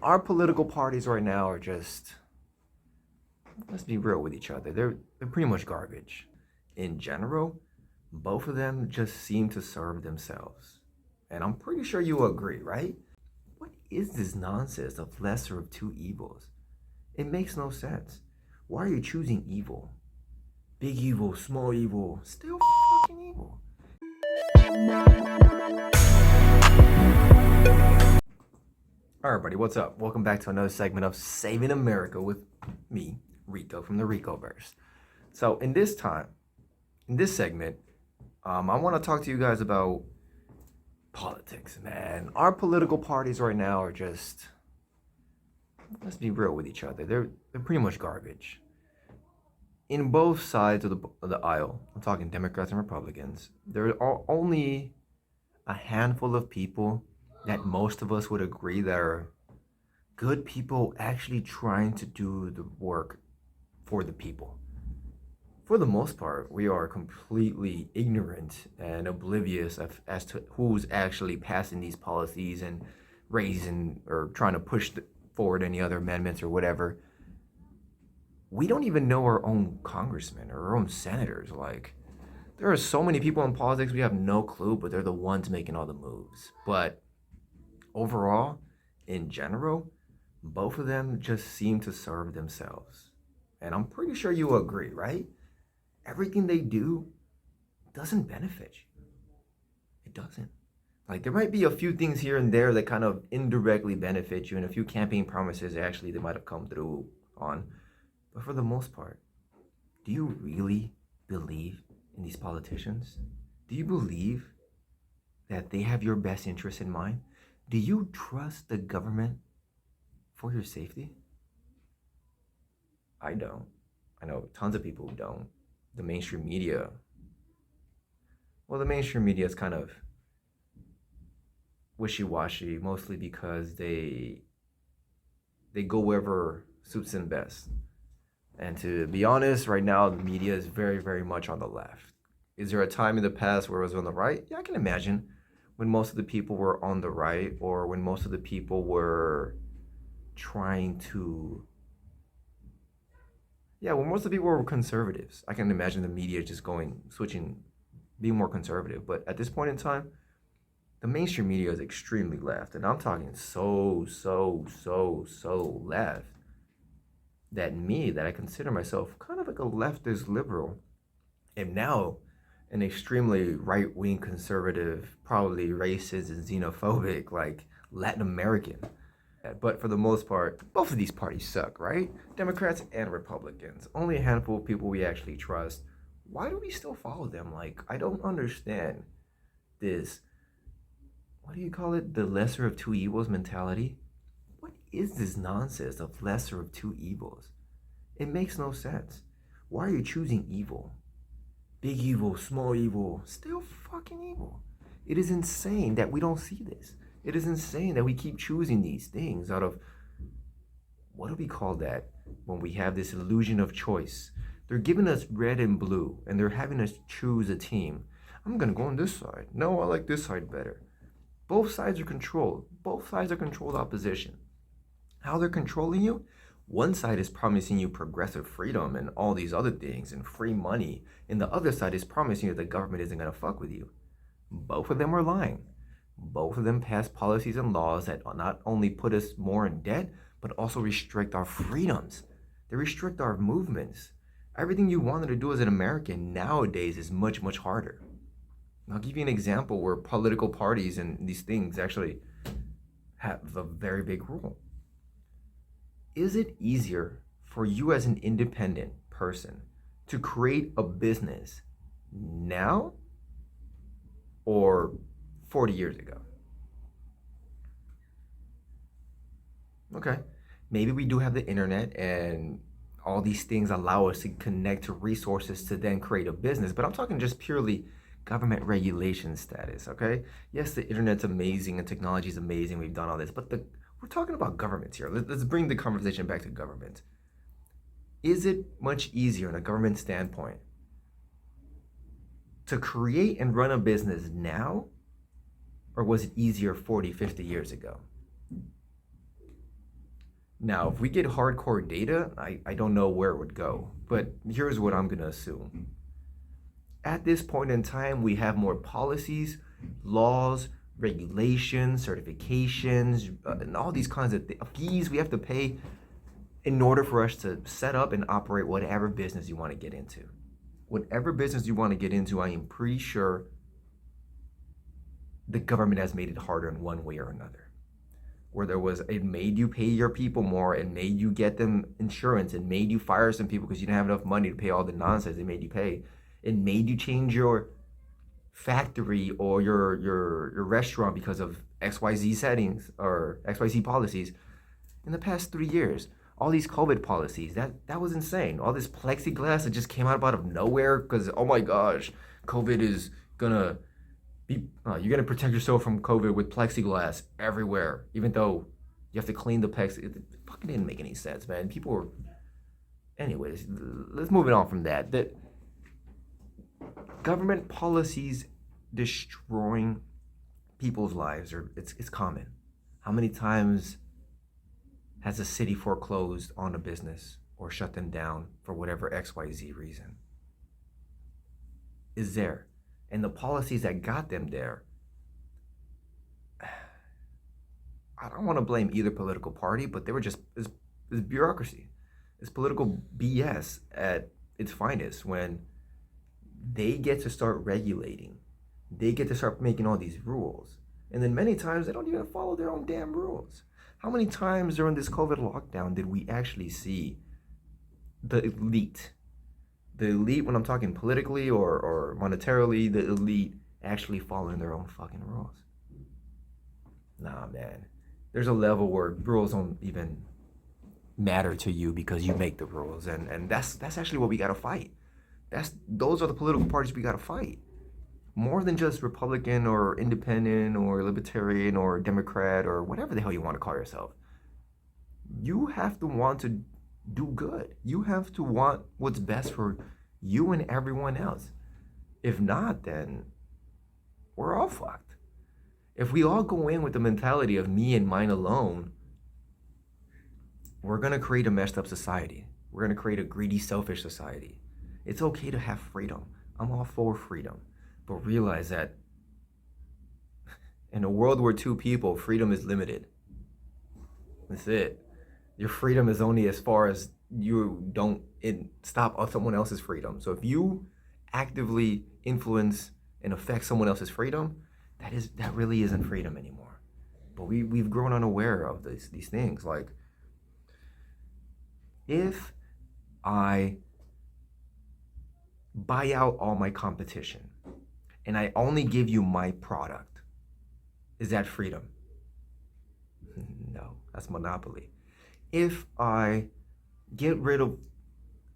our political parties right now are just, let's be real with each other. They're pretty much garbage. In general, both of them just seem to serve themselves. And I'm pretty sure you agree, right? What is this nonsense of lesser of two evils? It makes no sense. Why are you choosing evil? Big evil, small evil, still fucking evil. All right, everybody, what's up? Welcome back to another segment of Saving America with me, Rico from the Ricoverse. So in this segment, I want to talk to you guys about politics, man. Our political parties right now are just, let's be real with each other. They're pretty much garbage. In both sides of the aisle, I'm talking Democrats and Republicans, there are only a handful of people that most of us would agree that are good people actually trying to do the work for the people. For the most part, we are completely ignorant and oblivious as to who's actually passing these policies and raising or trying to push forward any other amendments or whatever. We don't even know our own congressmen or our own senators. Like, there are so many people in politics, we have no clue, but they're the ones making all the moves. But overall, in general, both of them just seem to serve themselves. And I'm pretty sure you agree, right? Everything they do doesn't benefit you. It doesn't. Like, there might be a few things here and there that kind of indirectly benefit you, and a few campaign promises actually they might have come through on. But for the most part, do you really believe in these politicians? Do you believe that they have your best interest in mind? Do you trust the government for your safety? I don't. I know tons of people who don't. The mainstream media, the mainstream media is kind of wishy-washy, mostly because they go wherever suits them best. And to be honest, right now, the media is very, very much on the left. Is there a time in the past where it was on the right? Yeah, I can imagine when most of the people were on the right, or when most of the people were trying to, when most of the people were conservatives. I can imagine the media just switching, being more conservative. But at this point in time, the mainstream media is extremely left. And I'm talking so left that I consider myself kind of like a leftist liberal, am now an extremely right-wing conservative, probably racist and xenophobic, like Latin American. But for the most part, both of these parties suck, right? Democrats and Republicans. Only a handful of people we actually trust. Why do we still follow them? Like, I don't understand this, what do you call it? The lesser of two evils mentality? What is this nonsense of lesser of two evils? It makes no sense. Why are you choosing evil? Big evil, small evil, still fucking evil. It is insane that we don't see this. It is insane that we keep choosing these things out of, what do we call that? When we have this illusion of choice. They're giving us red and blue, and they're having us choose a team. I'm gonna go on this side. No, I like this side better. Both sides are controlled. Both sides are controlled opposition. How they're controlling you? One side is promising you progressive freedom and all these other things and free money, and the other side is promising you that the government isn't gonna fuck with you. Both of them are lying. Both of them pass policies and laws that not only put us more in debt, but also restrict our freedoms. They restrict our movements. Everything you wanted to do as an American nowadays is much, much harder. I'll give you an example where political parties and these things actually have a very big role. Is it easier for you as an independent person to create a business now or 40 years ago? Okay, maybe we do have the internet and all these things allow us to connect to resources to then create a business, but I'm talking just purely government regulation status, okay? Yes, the internet's amazing and technology is amazing, we've done all this, but we're talking about governments here. Let's bring the conversation back to government. Is it much easier in a government standpoint to create and run a business now, or was it easier 40, 50 years ago? Now, if we get hardcore data, I don't know where it would go, but here's what I'm going to assume. At this point in time, we have more policies, laws, regulations, certifications, and all these kinds of fees we have to pay in order for us to set up and operate whatever business you want to get into. Whatever business you want to get into, I am pretty sure the government has made it harder in one way or another. Where it made you pay your people more, and made you get them insurance, and made you fire some people because you didn't have enough money to pay all the nonsense they made you pay. It made you change your factory or your restaurant because of XYZ settings or XYZ policies in the past 3 years. All these COVID policies, that was insane. All this plexiglass that just came out of nowhere because, oh my gosh, COVID is gonna be, you're gonna protect yourself from COVID with plexiglass everywhere, even though you have to clean the plexiglass. It fucking didn't make any sense, man. People were, anyways, let's move it on from that. That government policies destroying people's lives, or it's common. How many times has a city foreclosed on a business or shut them down for whatever XYZ reason? Is there. And the policies that got them there, I don't want to blame either political party, but they were just, it's bureaucracy. It's political BS at its finest when they get to start regulating. They get to start making all these rules. And then many times they don't even follow their own damn rules. How many times during this COVID lockdown did we actually see the elite? The elite, when I'm talking politically or monetarily, the elite actually following their own fucking rules. Nah, man. There's a level where rules don't even matter to you because you make the rules. And that's actually what we gotta fight. Those are the political parties we gotta fight. More than just Republican or Independent or Libertarian or Democrat or whatever the hell you want to call yourself. You have to want to do good. You have to want what's best for you and everyone else. If not, then we're all fucked. If we all go in with the mentality of me and mine alone, we're going to create a messed up society. We're going to create a greedy, selfish society. It's okay to have freedom. I'm all for freedom. But realize that in a world where two people, freedom is limited. That's it. Your freedom is only as far as you don't stop someone else's freedom. So if you actively influence and affect someone else's freedom, that really isn't freedom anymore. But we've grown unaware of these things. Like, if I buy out all my competition and I only give you my product, is that freedom? No, that's monopoly. If I get rid of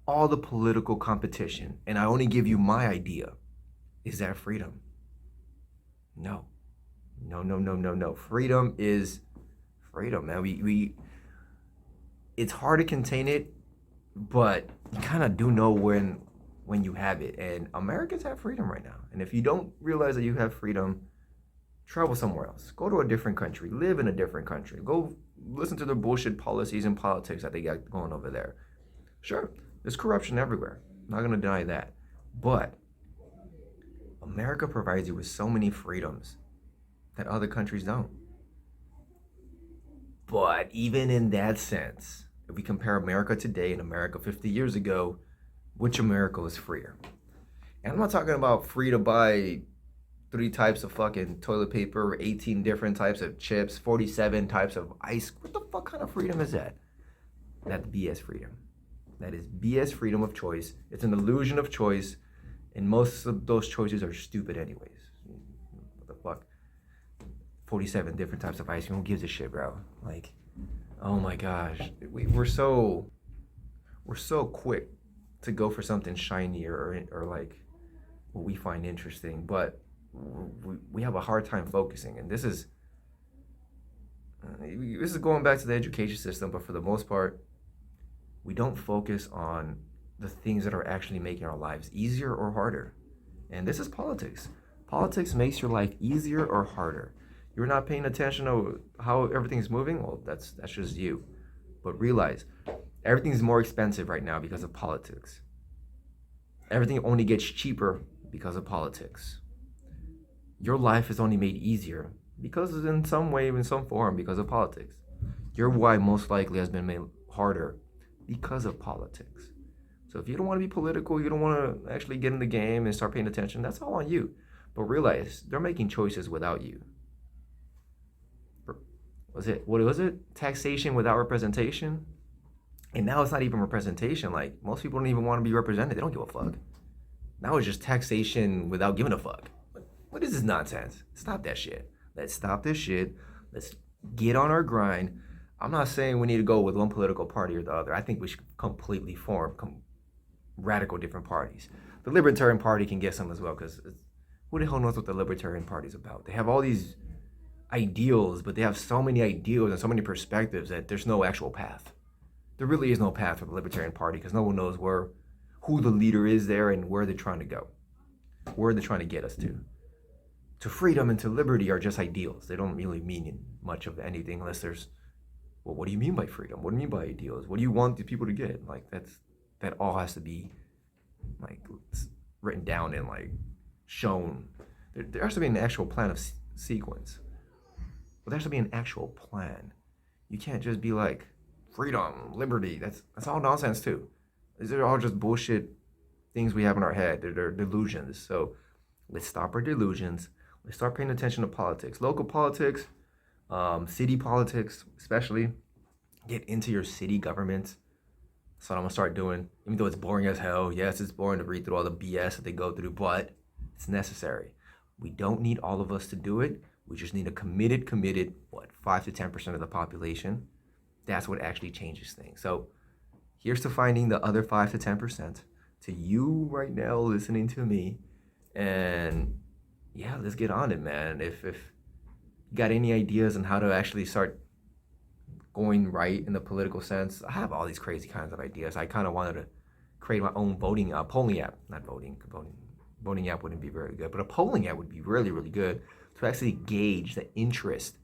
all the political competition and I only give you my idea, is that freedom? No. No. Freedom is freedom, man. It's hard to contain it, but you kind of do know when you have it. And Americans have freedom right now. And if you don't realize that you have freedom, travel somewhere else. Go to a different country. Live in a different country. Go listen to the bullshit policies and politics that they got going over there. Sure, there's corruption everywhere. I'm not going to deny that. But America provides you with so many freedoms that other countries don't. But even in that sense, if we compare America today and America 50 years ago, which America was freer? And I'm not talking about free to buy 3 types of fucking toilet paper, 18 different types of chips, 47 types of ice. What the fuck kind of freedom is that? That's BS freedom. That is BS freedom of choice. It's an illusion of choice, and most of those choices are stupid anyways. What the fuck? 47 different types of ice cream. Who gives a shit, bro? Like, oh my gosh. We're so quick to go for something shiny or like what we find interesting, but we have a hard time focusing. And this is going back to the education system, but for the most part, we don't focus on the things that are actually making our lives easier or harder. And this is politics. Politics makes your life easier or harder. You're not paying attention to how everything's moving? Well, that's just you. But realize everything's more expensive right now because of politics. Everything only gets cheaper because of politics. Your life is only made easier because in some way, in some form, because of politics. Your why most likely has been made harder because of politics. So if you don't want to be political, you don't want to actually get in the game and start paying attention, that's all on you. But realize they're making choices without you. What was it? Taxation without representation? And now it's not even representation. Like, most people don't even want to be represented. They don't give a fuck. Now it's just taxation without giving a fuck. What is this nonsense? Stop that shit. Let's stop this shit. Let's get on our grind. I'm not saying we need to go with one political party or the other. I think we should completely form radical different parties. The Libertarian Party can get some as well, because who the hell knows what the Libertarian Party is about? They have all these ideals, but they have so many ideals and so many perspectives that there's no actual path. There really is no path for the Libertarian Party, because no one knows who the leader is there and where they're trying to go, where they're trying to get us to. To freedom and to liberty are just ideals. They don't really mean much of anything unless there's, well, what do you mean by freedom? What do you mean by ideals? What do you want the people to get? Like, that all has to be like written down and like shown. There has to be an actual plan of sequence. But there has to be an actual plan. You can't just be like freedom, liberty. That's all nonsense too. These are all just bullshit things we have in our head. They're delusions. So let's stop our delusions. Let's start paying attention to politics, local politics, city politics, especially. Get into your city governments. That's what I'm gonna start doing. Even though it's boring as hell. Yes, it's boring to read through all the BS that they go through, but it's necessary. We don't need all of us to do it. We just need a committed, 5 to 10% of the population. That's what actually changes things. So here's to finding the other 5 to 10%, to you right now listening to me. And yeah, let's get on it, man. If you got any ideas on how to actually start going right in the political sense, I have all these crazy kinds of ideas. I kind of wanted to create my own polling app. Not voting app wouldn't be very good, but a polling app would be really, really good to actually gauge the interest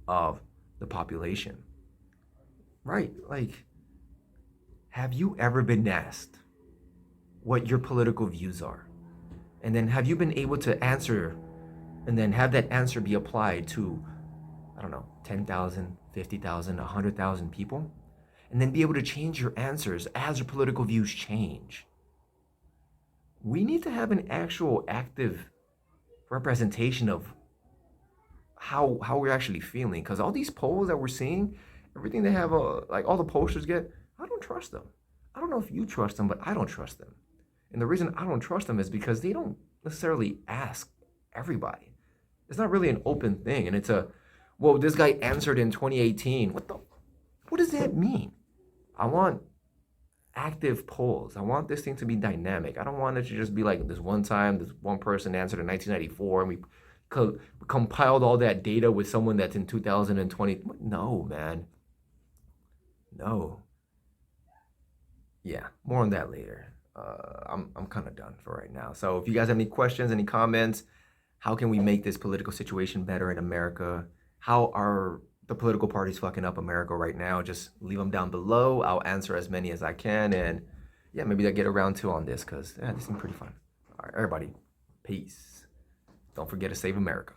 of the population. Right, like, have you ever been asked what your political views are? And then have you been able to answer and then have that answer be applied to, I don't know, 10,000, 50,000, 100,000 people? And then be able to change your answers as your political views change. We need to have an actual active representation of how we're actually feeling. Because all these polls that we're seeing, everything they have, like all the posters get, I don't trust them. I don't know if you trust them, but I don't trust them. And the reason I don't trust them is because they don't necessarily ask everybody. It's not really an open thing. And it's well, this guy answered in 2018. What does that mean? I want active polls. I want this thing to be dynamic. I don't want it to just be like this one time, this one person answered in 1994 and we compiled all that data with someone that's in 2020. No, man. No. Yeah, more on that later. I'm kind of done for right now. So if you guys have any questions, any comments, how can we make this political situation better in America? How are the political parties fucking up America right now? Just leave them down below. I'll answer as many as I can. And yeah, maybe I'll get a round 2 on this because this is pretty fun. All right, everybody, peace. Don't forget to save America.